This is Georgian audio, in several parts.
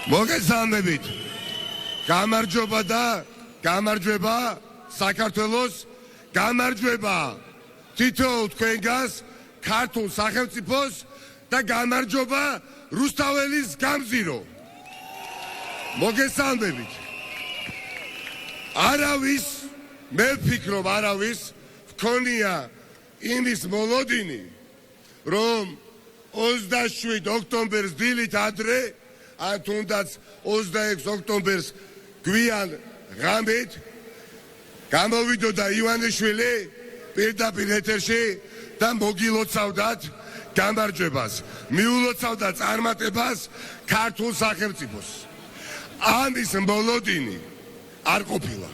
მოგესალმებით. გამარჯობა და გამარჯვება საქართველოს, გამარჯვება თითოეულ თქვენგანს, ქართულ სახელმწიფოს და გამარჯობა რუსთაველის გამზირო. მოგესალმებით. არავის, მე ვფიქრობ, არავის ვქონია იმის მოლოდინი, რომ 27 ოქტომბერს დილით ადრე, ან თუნდაც 26 ოქტომბერს გვიან ღამით გამოვიდოდა ივანიშვილი პირდაპირ ეთერში და მოგილოცავდათ გამარჯვებას, მიულოცავდა წარმატებას ქართულ სახელმწიფოს. ამის მოლოდინი არ ყოფილა.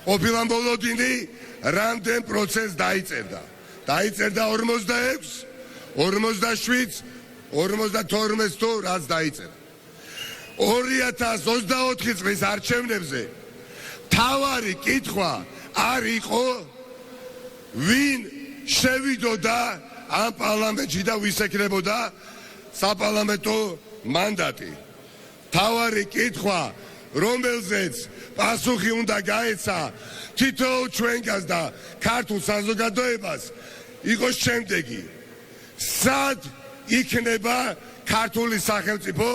ყოფილა მოლოდინი, რამდენ პროცესს დაიწერდა. დაიწერდა 46, 47, 52 თუ რაც დაიწერა. 2024 წლის არჩევნებზე თავარი კითხვა არ იყო, ვინ შევიდოდა ამ პარლამენტში და ვის ეკნებოდა საპარლამენტო მანდატი. თავარი კითხვა, რომელზეც პასუხი უნდა გაეცა თითოეულ ჩვენგანს და ქართულ საზოგადოებას, იყო შემდეგი: სად იქნება ქართული სახელმწიფო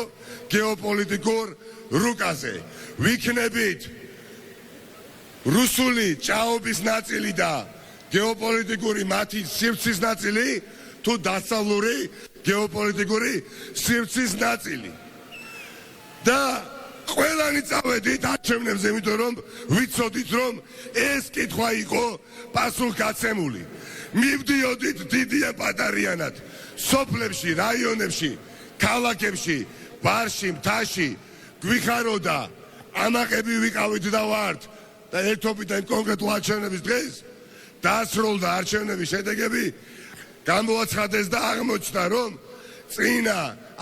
გეოპოლიტიკურ რუკაზე? ვიქნებით რუსული ჭაობის ნაწილი და გეოპოლიტიკური მათი სივრცის ნაწილი, თუ დასავლური გეოპოლიტიკური სივრცის ნაწილი. და ყველანი წავედით არჩევნებზე, იმიტომ რომ ვიცოდით, რომ ეს კითხვა იყო პასუხგაცემული. მივდიოდით დიდიან პატარიანად სოფლებში, რაიონებში, ქალაქებში, ბარში, მთაში, გვიხაროდა ამაყები ვიყავით და ვართ და ერთობით იმ კონკრეტულ არჩევნების დღეს დასრულდა არჩევნების შედეგები, გამოაცხადეს და აღმოჩნდა, რომ წინა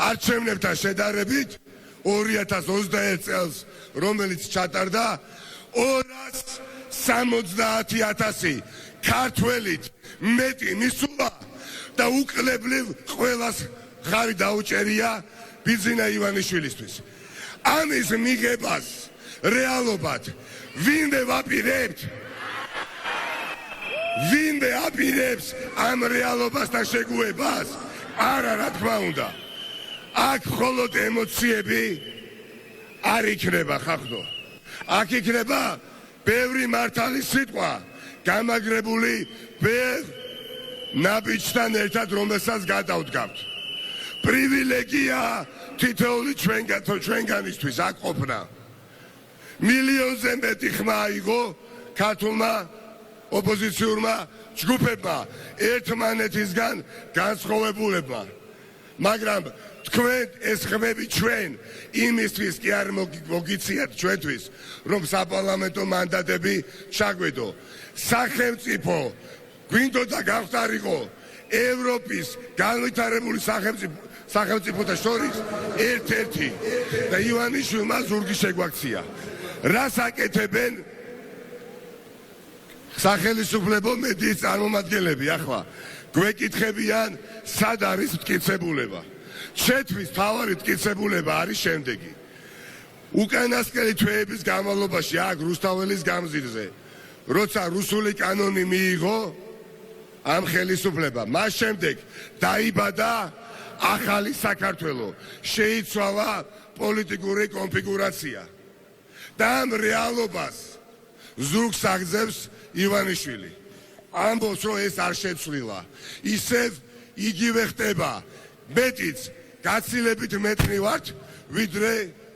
არჩევნებთან შედარებით 2021 წელს, რომელიც ჩატარდა, 270,000 ქართველით მეტი მისულა და უკლებლივ ყველას ხარი დაუჭერია ბიძინა ივანიშვილისთვის. ამის მიღებას რეალობად ვინმე ვაპირებთ? ვინმე აპირებს ამ რეალობასთან შეგუებას? არა, რა თქმა უნდა. აქ მხოლოდ ემოციები არ იქნება, ხახდო. აქ იქნება ბევრი მართალი სიტყვა, გამაგრებული ბევრ ნაბიჯთან ერთად, რომელსაც გადავდგავთ. პრივილეგია თითოეული ჩვენგანისთვის აქ ყოფნა. მილიონზე მეტი ხმა აიღო ქართულმა ოპოზიციურმა ჯგუფებმა, ერთმანეთისგან განსხვავებულებმა. მაგრამ თქვენ ეს ხმები ჩვენ იმისთვის კი არ მოგიციათ ჩვენთვის, რომ საპარლამენტო მანდატები ჩაგვედო. სახელმწიფო გვინდოდა გავხდარიყო ევროპის განვითარებული სახელმწიფოთა შორის ერთ-ერთი და ივანიშვილმა ზურგი შეგვაქცია. რას აკეთებენ სახელმწიფო მედიის წარმომადგენლები? ახლა გვეკითხებიან, სად არის მტკიცებულება? ჩვენთვის თავარი მტკიცებულება არის შემდეგი: უკანასკნელი თვეების განმავლობაში აქ რუსთაველის გამზირზე, როცა რუსული კანონი მიიღო ამ ხელისუფლებამ, მას შემდეგ დაიბადა ახალი საქართველო, შეიცვალა პოლიტიკური კონფიგურაცია და ამ რეალობას ზურგს აგზევს ივანიშვილი. ამბობს, რომ ეს არ შეცვლილა, ისევ იგივე ხდება. მეტიც გაცილებით მეტნი ვართ, ვიდრე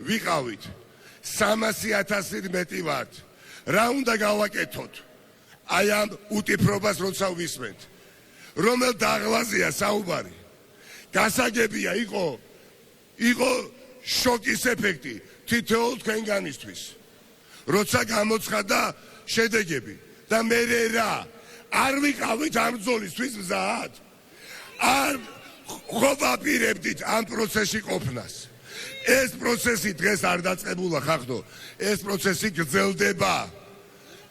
ვიყავით. 300,000-ით მეტი ვართ. რა უნდა გავაკეთოთ? აი ამ უტიფრობას როცა ვისმენთ, რომელ დაღლაზეა საუბარი? გასაგებია იყო შოკის ეფექტი თითოეულ თქვენგანისთვის, როცა გამოცხადა შედეგები და მე რა არ ვიყავით ამ ბრძოლისთვის მზად? არ ყოფილებდით ამ პროცესში ყოფნას? ეს პროცესი დღეს არ დაწყებულა, ხახდო. ეს პროცესი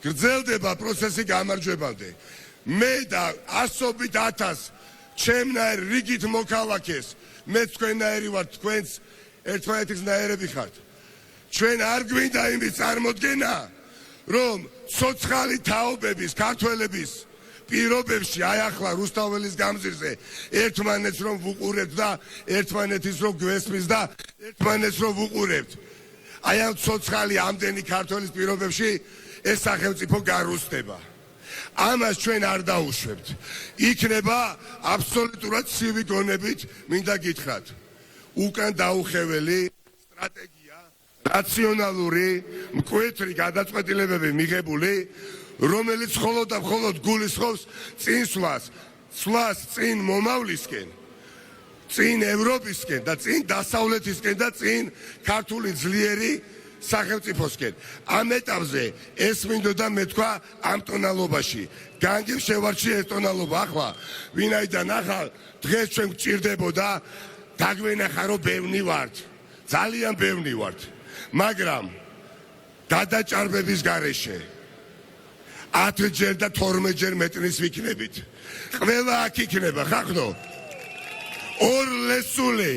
გრძელდება პროცესი გამარჯვებამდე. მე და ასობით ათას ჩემნაირ რიგით მოქალაქეს, მე თქვენნაირი ვარ, თქვენს ერთმანეთის ნაერები ხართ. ჩვენ არ გვინდა იმის წარმოდგენა, რომ ცოცხალი თაობების, ქართველების პირობებში აი ახლა რუსთაველის გამზირზე ერთმანეთს რომ ვუყურებთ და ერთმანეთის რომ გვესმის და ერთმანეთს რომ ვუყურებთ. აი ამ ცოცხალი ამდენი ქართველის პირობებში ეს სახელმწიფო გარუსტება. ამას ჩვენ არ დაუშვებთ. იქნება აბსოლუტურად ცივი გონებით, მინდა გითხრათ. უკან დაუხეველი სტრატეგია, რაციონალური, მკვეთრი გადაწყვეტილებები მიღებული, რომელიც მხოლოდ და მხოლოდ გულისხმობს წინსვლას, სვლას წინ მომავლისკენ, წინ ევროპისკენ და წინ დასავლეთისკენ და წინ ქართული ძლიერი სახელმწიფოსკენ. ამ ეტაპზე ეს მინდოდა მეთქვა ამ ტონალობაში. განგებ შევარჩიე ეს ტონალობა. ახლა ვინაიდან ახლა დღეს ჩვენ გვჭირდებოდა დაგვენახა რომ ბევრი ვართ. ძალიან ბევრი ვართ. მაგრამ გადაჭარბების გარეშე 10ჯერ და 12ჯერ მეტრის ვიქნებით. ყველა აქ იქნება, ხახნო. ორლესული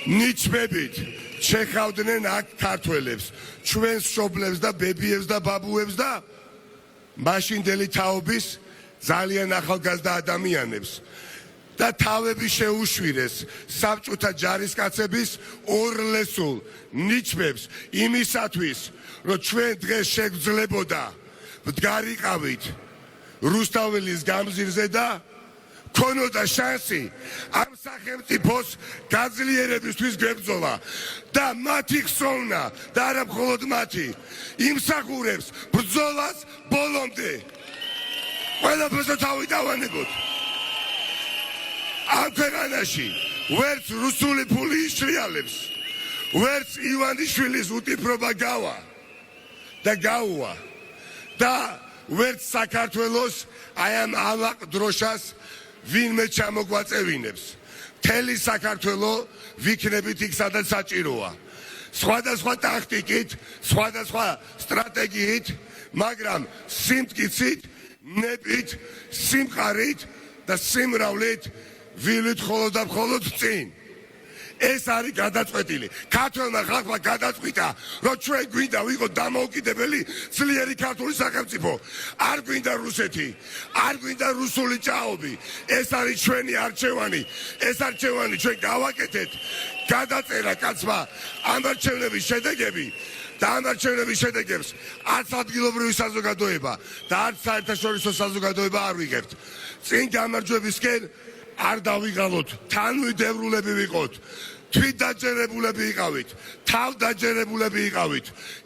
ნიჩბებით შეხავდნენ აქ ქართველებს, ჩვენს მშობლებს და ბებიებს და ბაბუებს და მაშინდელი თაობის ძალიან ახალგაზრდა ადამიანებს. და თავები შეუშვირეს საბჭოთა ჯარისკაცების ორლესულ ნიჩბებს იმისათვის, რომ ჩვენ დღეს შეგვძლებოდა ვდგარიყავით რუსთაველის გამზირზე და ქონოდა შანსი ამ სახელმწიფოს გაძლიერებისთვის გვებრძოლა და მათი ხსოვნა და არა მხოლოდ მათი იმსახურებს ბრძოლას ბოლომდე. ყველაფერზე თავი დავანებოთ. ამ ქვეყანაში ვერც რუსული ფული ისრიალებს, ვერც ივანიშვილის უტიფრობა გავა და გაუვა და ვერც საქართველოს აი ამ ალაყ დროშას ვინმე ჩამოგვაწევინებს. მთელი საქართველო ვიქნებით იქ სადაც საჭიროა. სხვადასხვა ტაქტიკით, სხვადასხვა სტრატეგიით, მაგრამ სიმტკიცით, ნებით, სიმყარით და სიმრავლით ვილით მხოლოდ და მხოლოდ წინ. ეს არის გადაწყვეტილი. ქართველმა ხალხმა გადაწყვიტა, რომ ჩვენ გვინდა ვიყოთ დამოუკიდებელი ძლიერი ქართული სახელმწიფო. არ გვინდა რუსეთი, არ გვინდა რუსული ჭაობი. ეს არის ჩვენი არჩევანი. ეს არჩევანი ჩვენ გავაკეთეთ. გადაწერა კაცმა ამ არჩევნების შედეგები და ამ არჩევნების შედეგებს არც ადგილობრივი საზოგადოება და არც საერთაშორისო საზოგადოება არ ვიღებთ. წინ გამარჯვებისკენ არ დავიღალოთ, თანმიმდევრულები ვიყოთ, თვითდაჯერებულები ვიყავით, თავდაჯერებულები ვიყავით,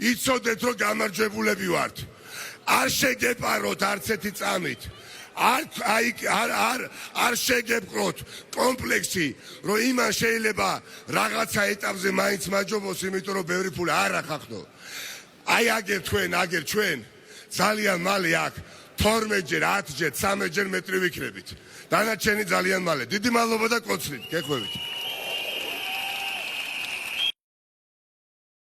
იცოდეთ რომ გამარჯვებულები ვართ. არ შეგეპაროთ არც ერთი წამით, არ შეგეპყროთ კომპლექსი, რომ იმან შეიძლება რაღაცა ეტაპზე მაინც მაჯობოს, იმიტომ რომ ბევრი ფული არა ხახნო. აი აგერ ჩვენ ძალიან მალე აქ 12ჯერ, 10ჯერ, 13ჯერ მეტრი ვიქნებით. დანარჩენი ძალიან მალე. დიდი მადლობა და კოცნით, გეხვევით.